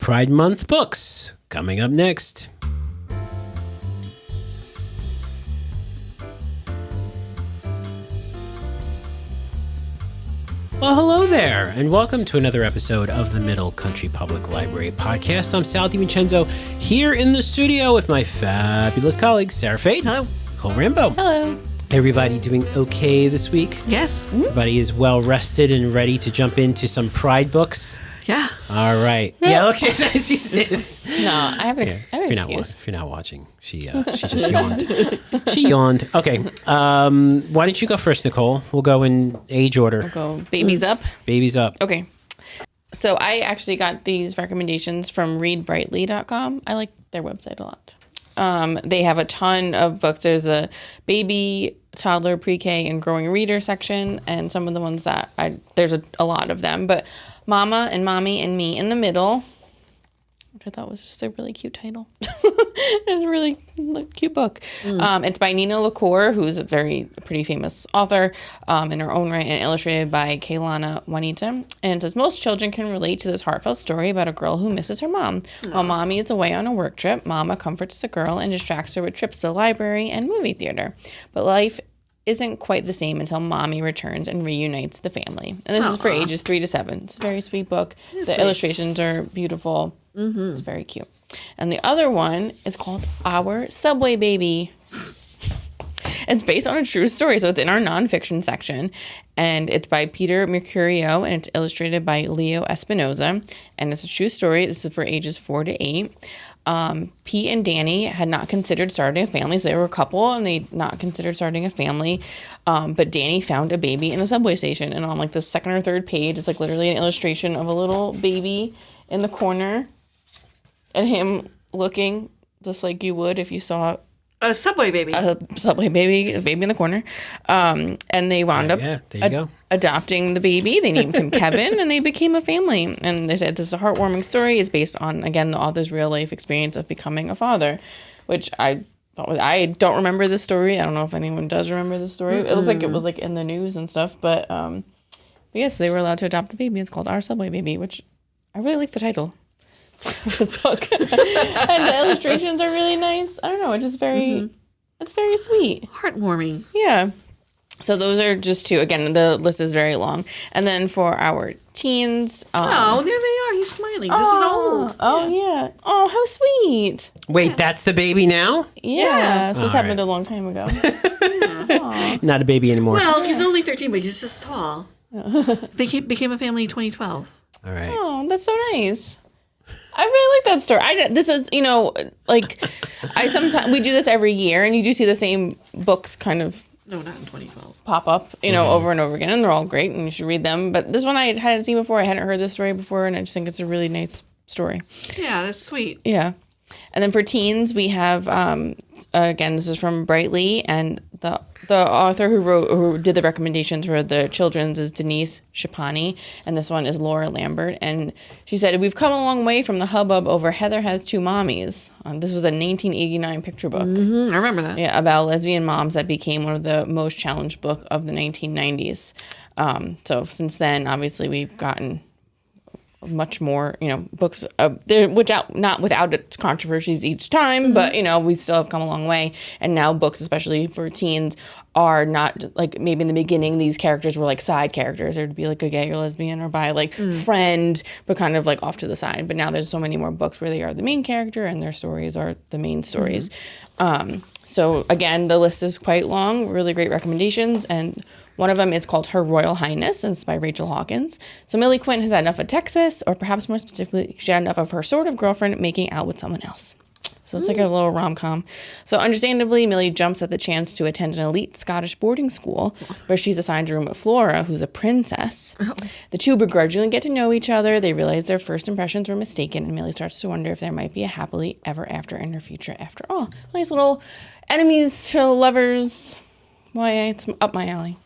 Pride Month books coming up next. Well, hello there, and welcome to another episode of the Middle Country Public Library podcast. I'm Sal DiVincenzo, here in the studio with my fabulous colleagues, Sarah Fate. Hello. Nicole Rambo. Hello. Everybody doing okay this week? Yes. Everybody is well rested and ready to jump into some Pride books? Yeah. All right. Yeah, okay. She says. No, I have an If excuse. you're not watching, she just yawned. She yawned. Okay. Why don't you go first, Nicole? We'll go in age order. We'll go babies up. Babies up. Okay. So I actually got these recommendations from readbrightly.com. I like their website a lot. They have a ton of books. There's a baby, toddler, pre-K, and growing reader section, and some of the ones that there's a lot of them. But Mama and Mommy and Me in the Middle, which I thought was just a really cute title. It's a really cute book. It's by Nina LaCour, who's a pretty famous author in her own right, and illustrated by Kaylana Juanita. And it says, most children can relate to this heartfelt story about a girl who misses her mom. While Mommy is away on a work trip, Mama comforts the girl and distracts her with trips to the library and movie theater. But life isn't quite the same until Mommy returns and reunites the family. And this is for ages 3 to 7. It's a very sweet book. The illustrations are beautiful. Mm-hmm. It's very cute. And the other one is called Our Subway Baby. It's based on a true story, so it's in our nonfiction section. And it's by Peter Mercurio, and it's illustrated by Leo Espinoza. And it's a true story. This is for ages 4 to 8. Pete and Danny had not considered starting a family, so they were a couple, and they'd not considered starting a family. But Danny found a baby in a subway station, and on like the second or third page, it's like literally an illustration of a little baby in the corner, and him looking just like you would if you saw A subway baby. a baby in the corner. And they wound up there you go. adopting the baby. They named him Kevin, and they became a family. And they said this is a heartwarming story. It's based on, again, the author's real life experience of becoming a father, which I thought was, I don't remember this story. I don't know if anyone does remember this story. It looks like it was like in the news and stuff, but yes, they were allowed to adopt the baby. It's called Our Subway Baby, which I really like the title of this book. And the illustrations are really nice. I don't know. It's just very, it's very sweet. Heartwarming. Yeah. So those are just two. Again, the list is very long. And then for our teens. Oh, there they are. He's smiling. This is old. Oh, yeah. Oh, how sweet. Wait, that's the baby now? Yeah. So this All happened right. a long time ago. Not a baby anymore. Well, he's only 13, but he's just tall. They became a family in 2012. All right. Oh, that's so nice. I really like that story. This is, like, we do this every year, and you do see the same books kind of No, not in 2012. pop up, over and over again, and they're all great, and you should read them. But this one I hadn't seen before. I hadn't heard this story before, and I just think it's a really nice story. Yeah, that's sweet. Yeah. And then for teens, we have, again, this is from Brightly, and the author who did the recommendations for the children's is Denise Schipani, and this one is Laura Lambert. And she said, we've come a long way from the hubbub over Heather Has Two Mommies. This was a 1989 picture book. I remember that. Yeah, about lesbian moms that became one of the most challenged book of the 1990s. So since then, obviously, we've gotten much more, books, not without its controversies each time, but, we still have come a long way. And now books, especially for teens, are not like, maybe in the beginning, these characters were like side characters. There'd be like a gay or lesbian or bi, like friend, but kind of like off to the side. But now there's so many more books where they are the main character and their stories are the main stories. So again, the list is quite long, really great recommendations. And one of them is called Her Royal Highness, and it's by Rachel Hawkins. So Millie Quinn has had enough of Texas, or perhaps more specifically, she had enough of her sort of girlfriend making out with someone else. So it's like a little rom-com. So understandably, Millie jumps at the chance to attend an elite Scottish boarding school where she's assigned a room with Flora, who's a princess. The two begrudgingly get to know each other. They realize their first impressions were mistaken, and Millie starts to wonder if there might be a happily ever after in her future after all. Nice little enemies to lovers Why, it's up my alley.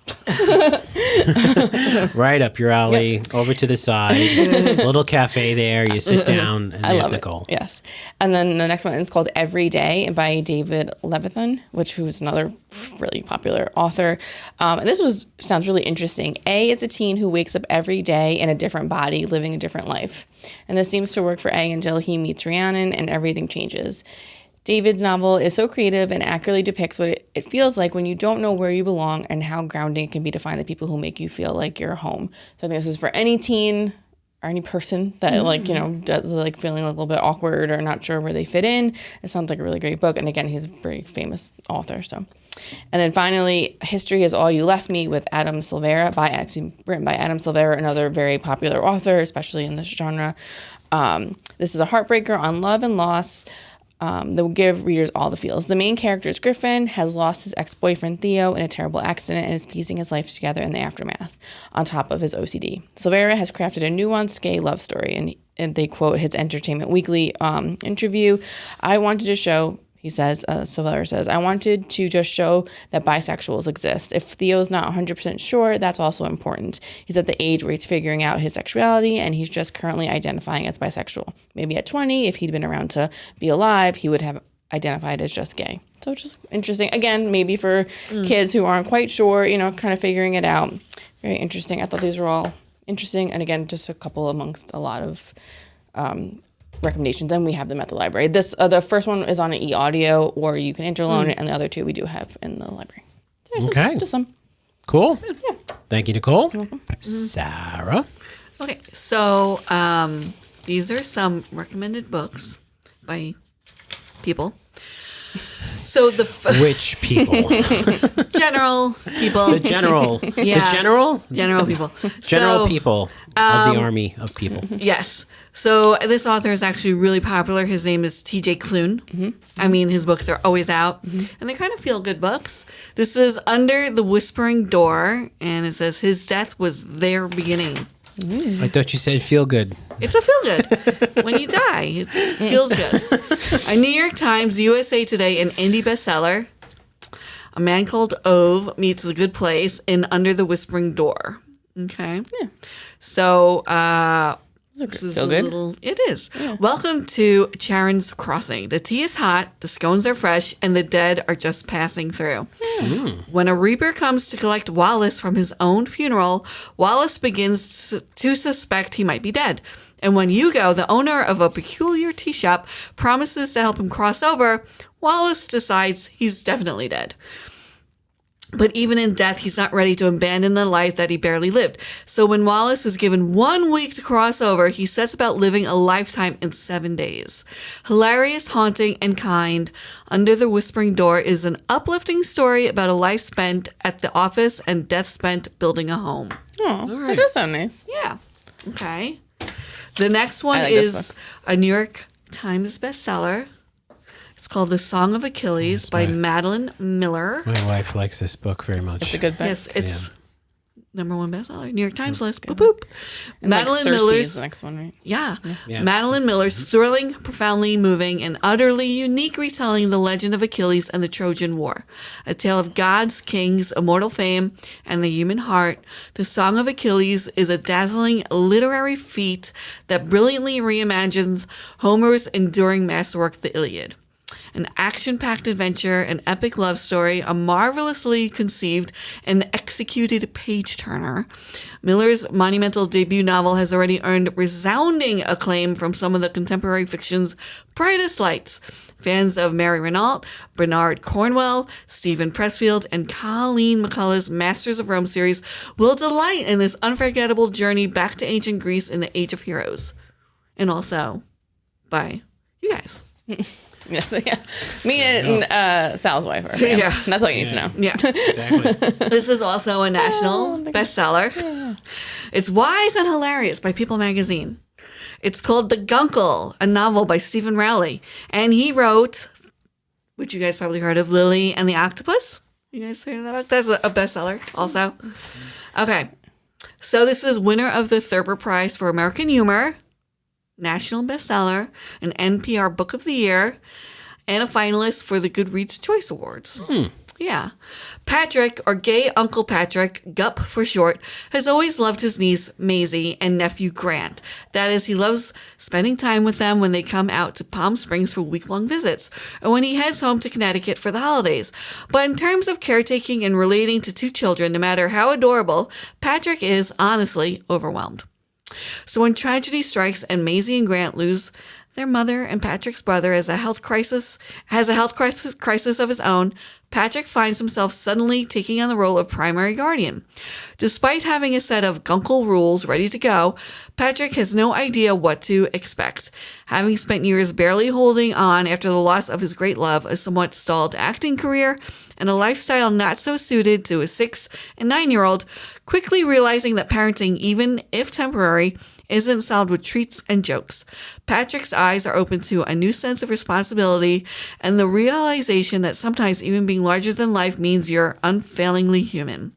Right up your alley, over to the side. There's a little cafe there. You sit down, and there's Nicole. Yes. And then the next one is called Every Day by David Levithan, who's another really popular author. And this sounds really interesting. A is a teen who wakes up every day in a different body, living a different life. And this seems to work for A until he meets Rhiannon and everything changes. David's novel is so creative and accurately depicts what it feels like when you don't know where you belong and how grounding it can be to find the people who make you feel like you're home. So I think this is for any teen or any person that does feeling a little bit awkward or not sure where they fit in. It sounds like a really great book. And again, he's a very famous author. So, and then finally, History is All You Left Me with Adam Silvera, written by Adam Silvera, another very popular author, especially in this genre. This is a heartbreaker on love and loss. That will give readers all the feels. The main character is Griffin, has lost his ex-boyfriend Theo in a terrible accident and is piecing his life together in the aftermath, on top of his OCD. Silvera has crafted a nuanced gay love story, and they quote his Entertainment Weekly interview. I wanted to show, he says, Silvera says, I wanted to just show that bisexuals exist. If Theo's not 100% sure, that's also important. He's at the age where he's figuring out his sexuality, and he's just currently identifying as bisexual. Maybe at 20, if he'd been around to be alive, he would have identified as just gay. So just interesting. Again, maybe for kids who aren't quite sure, kind of figuring it out. Very interesting. I thought these were all interesting. And again, just a couple amongst a lot of recommendations, and we have them at the library. This the first one is on an e-audio, or you can interloan it, and the other two we do have in the library. Okay. Just some. Cool. Yeah. Thank you, Nicole. Sarah. Okay, so these are some recommended books by people. So Which people? general people. The general. Yeah. The general? General people. General So, people of the army of people. Yes. So this author is actually really popular. His name is T.J. Klune. I mean, his books are always out, and they kind of feel good books. This is Under the Whispering Door, and it says his death was their beginning. I thought you said feel good. It's a feel good. When you die, it feels good. A New York Times, USA Today, and indie bestseller. A man called Ove meets a good place in Under the Whispering Door. Okay. Yeah. So, This is feel good. It is. Yeah. Welcome to Charon's Crossing. The tea is hot, the scones are fresh, and the dead are just passing through. Yeah. When a reaper comes to collect Wallace from his own funeral, Wallace begins to suspect he might be dead. And when Hugo, the owner of a peculiar tea shop, promises to help him cross over, Wallace decides he's definitely dead. But even in death, he's not ready to abandon the life that he barely lived. So when Wallace is given 1 week to cross over, he sets about living a lifetime in 7 days. Hilarious, haunting, and kind, Under the Whispering Door is an uplifting story about a life spent at the office and death spent building a home. Oh, that does sound nice. Yeah. Okay. The next one like is a New York Times bestseller. It's called The Song of Achilles by Madeline Miller. My wife likes this book very much. It's a good book. Yes, it's #1 bestseller. New York Times list. Boop, boop. And Madeline Circe Miller's is the next one, right? Yeah. Yeah. Madeline Miller's thrilling, profoundly moving, and utterly unique retelling of the legend of Achilles and the Trojan War. A tale of gods, kings, immortal fame, and the human heart. The Song of Achilles is a dazzling literary feat that brilliantly reimagines Homer's enduring masterwork, the Iliad. An action-packed adventure, an epic love story, a marvelously conceived and executed page-turner. Miller's monumental debut novel has already earned resounding acclaim from some of the contemporary fiction's brightest lights. Fans of Mary Renault, Bernard Cornwell, Stephen Pressfield, and Colleen McCullough's Masters of Rome series will delight in this unforgettable journey back to ancient Greece in the Age of Heroes. And also by you guys. Yes, yeah. Me and Sal's wife are fans. Yeah. That's all you need to know. Yeah. Exactly. This is also a national bestseller. Yeah. It's Wise and Hilarious by People magazine. It's called The Guncle, a novel by Stephen Rowley. And he wrote, which you guys probably heard of, Lily and the Octopus. You guys heard of that book? That's a bestseller also. Okay. So this is winner of the Thurber Prize for American Humor, national bestseller, an NPR Book of the Year, and a finalist for the Goodreads Choice Awards. Yeah. Patrick, or gay Uncle Patrick, Gup for short, has always loved his niece, Maisie, and nephew, Grant. That is, he loves spending time with them when they come out to Palm Springs for week-long visits, or when he heads home to Connecticut for the holidays. But in terms of caretaking and relating to two children, no matter how adorable, Patrick is, honestly, overwhelmed. So when tragedy strikes and Maisie and Grant lose their mother and Patrick's brother has a health crisis of his own, Patrick finds himself suddenly taking on the role of primary guardian. Despite having a set of Guncle rules ready to go, Patrick has no idea what to expect. Having spent years barely holding on after the loss of his great love, a somewhat stalled acting career, and a lifestyle not so suited to a 6- and 9-year-old, quickly realizing that parenting, even if temporary, isn't solved with treats and jokes. Patrick's eyes are open to a new sense of responsibility and the realization that sometimes even being larger than life means you're unfailingly human.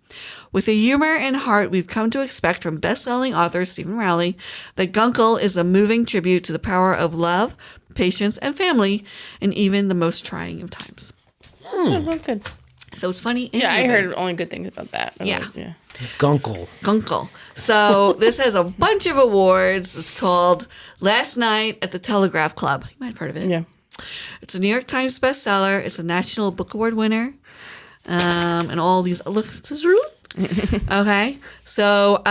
With the humor and heart we've come to expect from best-selling author Stephen Rowley, The Guncle is a moving tribute to the power of love, patience, and family in even the most trying of times. That sounds good. So it's funny. And I moving. heard only good things about that. Yeah. Guncle. So this has a bunch of awards. It's called Last Night at the Telegraph Club. You might have heard of it. Yeah. It's a New York Times bestseller. It's a National Book Award winner. And all these. Look, this is real. Okay. So,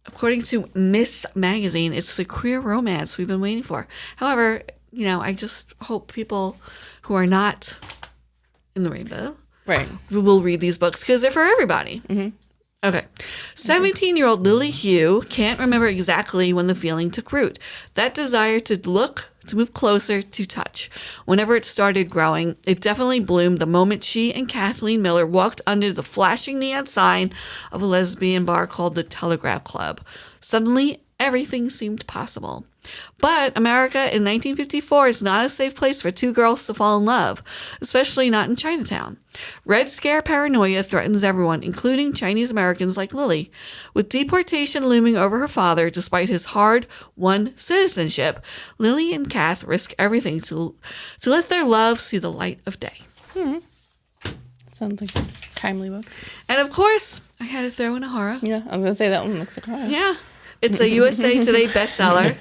according to Miss Magazine, it's the queer romance we've been waiting for. However, I just hope people who are not in the rainbow will read these books because they're for everybody. Mm-hmm. Okay. 17-year-old Lily Hugh can't remember exactly when the feeling took root. That desire to look, to move closer, to touch. Whenever it started growing, it definitely bloomed the moment she and Kathleen Miller walked under the flashing neon sign of a lesbian bar called the Telegraph Club. Suddenly, everything seemed possible. But America in 1954 is not a safe place for two girls to fall in love, especially not in Chinatown. Red Scare paranoia threatens everyone, including Chinese Americans like Lily. With deportation looming over her father despite his hard-won citizenship, Lily and Kath risk everything to let their love see the light of day. Sounds like a timely book. And of course, I had to throw in a horror. Yeah, I was going to say that one looks like horror. Yeah. It's a USA Today bestseller.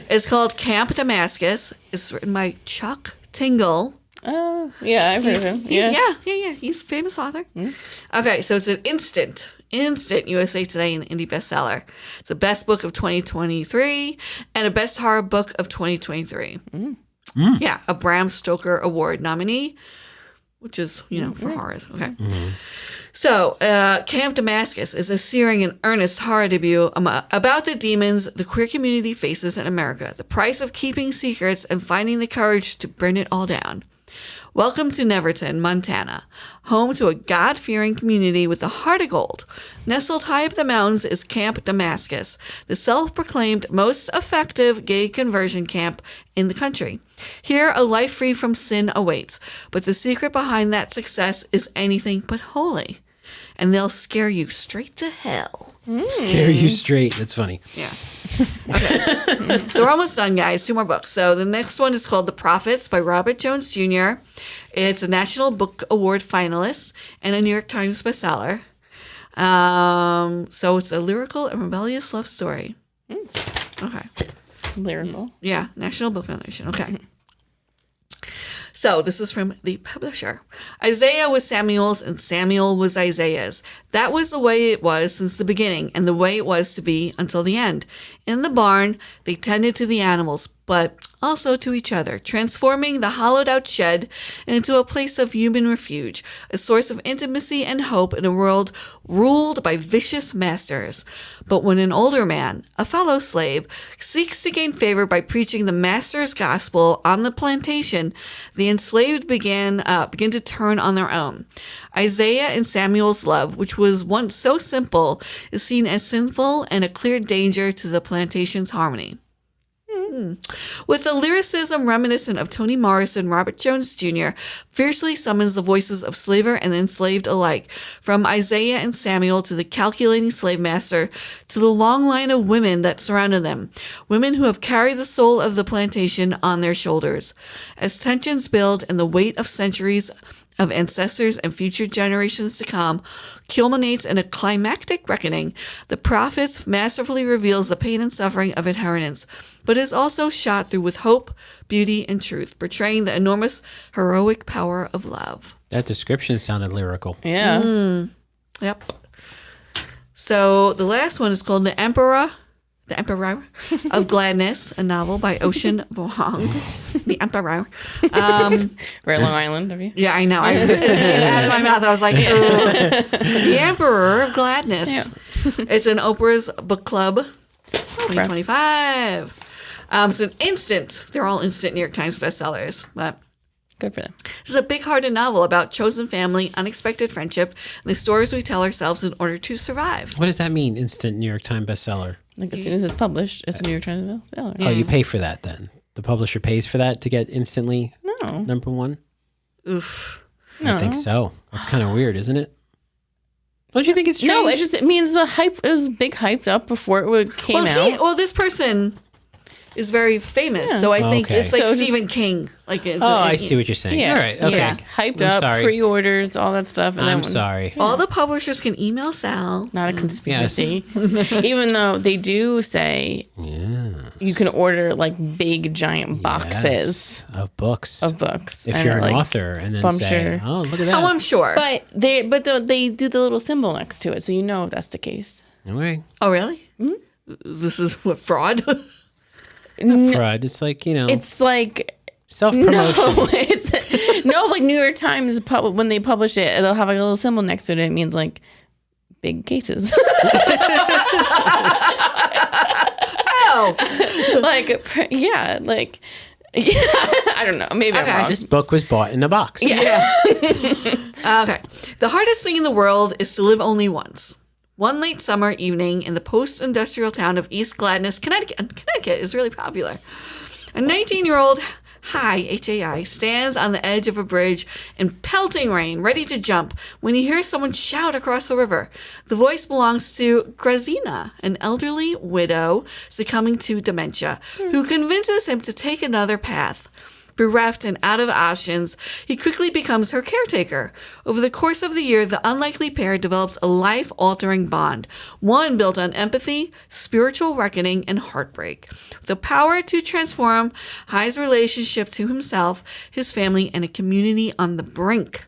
It's called Camp Damascus. It's written by Chuck Tingle. Oh, yeah, I've heard of him. Yeah. He's a famous author. Okay, so it's an instant USA Today and indie bestseller. It's the best book of 2023 and a best horror book of 2023. Yeah, a Bram Stoker Award nominee, which is, for horror. Okay. So, Camp Damascus is a searing and earnest horror debut about the demons the queer community faces in America, the price of keeping secrets, and finding the courage to burn it all down. Welcome to Neverton, Montana, home to a God-fearing community with a heart of gold. Nestled high up the mountains is Camp Damascus, the self-proclaimed most effective gay conversion camp in the country. Here, a life free from sin awaits, but the secret behind that success is anything but holy. And they'll scare you straight to hell. Scare you straight. That's funny. Yeah. Okay. So we're almost done, guys. 2 more books. So the next one is called The Prophets by Robert Jones Jr. It's a National Book Award finalist and a New York Times bestseller. So it's a lyrical and rebellious love story. Okay. Lyrical. Yeah. National Book Foundation. Okay. So this is from the publisher. Isaiah was Samuel's and Samuel was Isaiah's. That was the way it was since the beginning and the way it was to be until the end. In the barn, they tended to the animals, but also to each other, transforming the hollowed-out shed into a place of human refuge, a source of intimacy and hope in a world ruled by vicious masters. But when an older man, a fellow slave, seeks to gain favor by preaching the master's gospel on the plantation, the enslaved begin to turn on their own. Isaiah and Samuel's love, which was once so simple, is seen as sinful and a clear danger to the plantation's harmony. With a lyricism reminiscent of Toni Morrison, Robert Jones Jr. fiercely summons the voices of slaver and enslaved alike, from Isaiah and Samuel to the calculating slave master to the long line of women that surrounded them, women who have carried the soul of the plantation on their shoulders. As tensions build and the weight of centuries of ancestors and future generations to come culminates in a climactic reckoning. The prophets masterfully reveals the pain and suffering of inheritance, but is also shot through with hope, beauty, and truth, portraying the enormous heroic power of love. That description sounded lyrical. Yeah. Yep. So the last one is called The Emperor of Gladness, a novel by Ocean Vuong. The Emperor. Very Long Island of you. Yeah, I know. It came out of my mouth. I was like, ugh. The Emperor of Gladness. Yeah. It's in Oprah's book club 2025. It's an instant. They're all instant New York Times bestsellers. But Good for them. this is a big-hearted novel about chosen family, unexpected friendship, and the stories we tell ourselves in order to survive. What does that mean, instant New York Times bestseller? Like as soon as it's published, it's a New York Times bestseller. Oh, you pay for that then? The publisher pays for that to get instantly No. number one? Oof. I think so. That's kind of weird, isn't it? Don't you think it's strange? No, it means the hype is big hyped up before it came out. Well, this person is very famous, Yeah. so I think Okay. it's like So it's Stephen King. Like, it's I see what you're saying. Yeah. All right. Okay. Yeah. Hyped I'm up, sorry. pre-orders, all that stuff. And I'm then sorry. All the publishers can email Sal. Not a conspiracy. Even though they do say you can order like big giant boxes Yes, of books. of books. if and you're an like, author and then I'm say, sure. oh, look at that. Oh, I'm sure. But they do the little symbol next to it, so you know if that's the case. All right. Oh, really? This is what, fraud? Fraud. It's like, It's like self-promotion. like New York Times when they publish it, they'll have like a little symbol next to it. It means like big cases. Oh. I don't know. Maybe Okay. I'm wrong. This book was bought in a box. Yeah. Okay. The hardest thing in the world is to live only once. One late summer evening in the post-industrial town of East Gladness, Connecticut. And Connecticut is really popular. A 19-year-old H-A-I, stands on the edge of a bridge in pelting rain, ready to jump, when he hears someone shout across the river. The voice belongs to Grazina, an elderly widow succumbing to dementia, who convinces him to take another path. Bereft and out of options, he quickly becomes her caretaker. Over the course of the year, the unlikely pair develops a life-altering bond, one built on empathy, spiritual reckoning, and heartbreak. The power to transform High's relationship to himself, his family, and a community on the brink.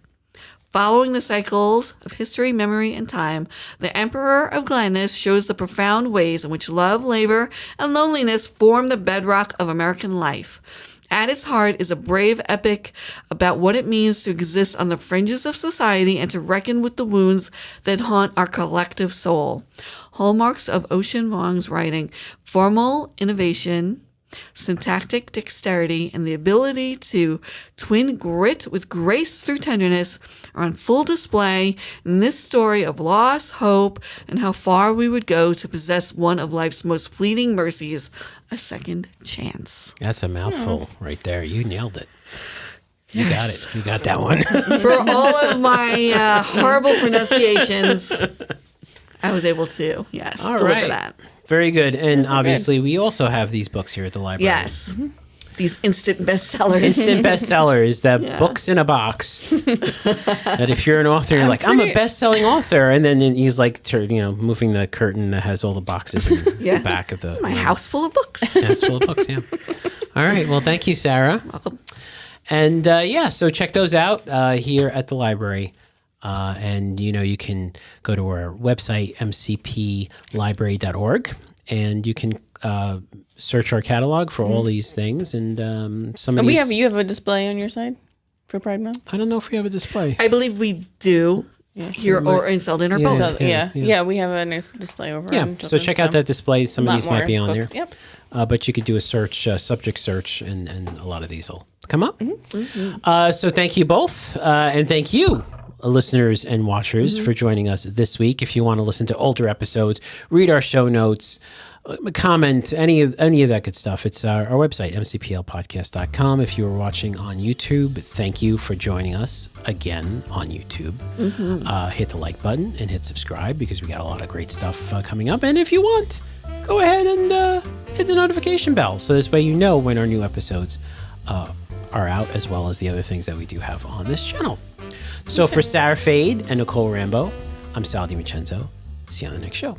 Following the cycles of history, memory, and time, the Emperor of Gladness shows the profound ways in which love, labor, and loneliness form the bedrock of American life. At its heart is a brave epic about what it means to exist on the fringes of society and to reckon with the wounds that haunt our collective soul. Hallmarks of Ocean Vuong's writing: formal innovation, syntactic dexterity, and the ability to twin grit with grace through tenderness are on full display in this story of loss, hope, and how far we would go to possess one of life's most fleeting mercies, a second chance. That's a mouthful right there. You nailed it. You got it. You got that one. For all of my horrible pronunciations, I was able to, All deliver right. that. Very good. And obviously, we also have these books here at the library. Yes. These instant bestsellers. Instant bestsellers, that books in a box. That if you're an author, you're like, I'm a best-selling author. And then he's like, moving the curtain that has all the boxes in the back of the It's my room. house full of books. House full of books, yeah. All right. Well, thank you, Sarah. Welcome. And so check those out here at the library. And, you can go to our website, mcplibrary.org, and you can search our catalog for all these things. And some of these... You have a display on your side for Pride Month? I don't know if we have a display. I believe we do here or in Selden or Yeah. both. Yeah, we have a nice display over Yeah, on so Chilton, check out that display. Some a of lot these might be more on books, there. Yep. But you could do a search, subject search, and a lot of these will come up. So thank you both. And thank you, listeners and watchers, for joining us this week. If you want to listen to older episodes, read our show notes, comment, any of that good stuff, it's our website, mcplpodcast.com. If you are watching on YouTube, thank you for joining us again on YouTube. Hit the like button and hit subscribe, because we got a lot of great stuff coming up. And if you want, go ahead and hit the notification bell, so this way you know when our new episodes are out, as well as the other things that we do have on this channel. So for Sarah Fade and Nicole Rambo, I'm Sal DiMincenzo. See you on the next show.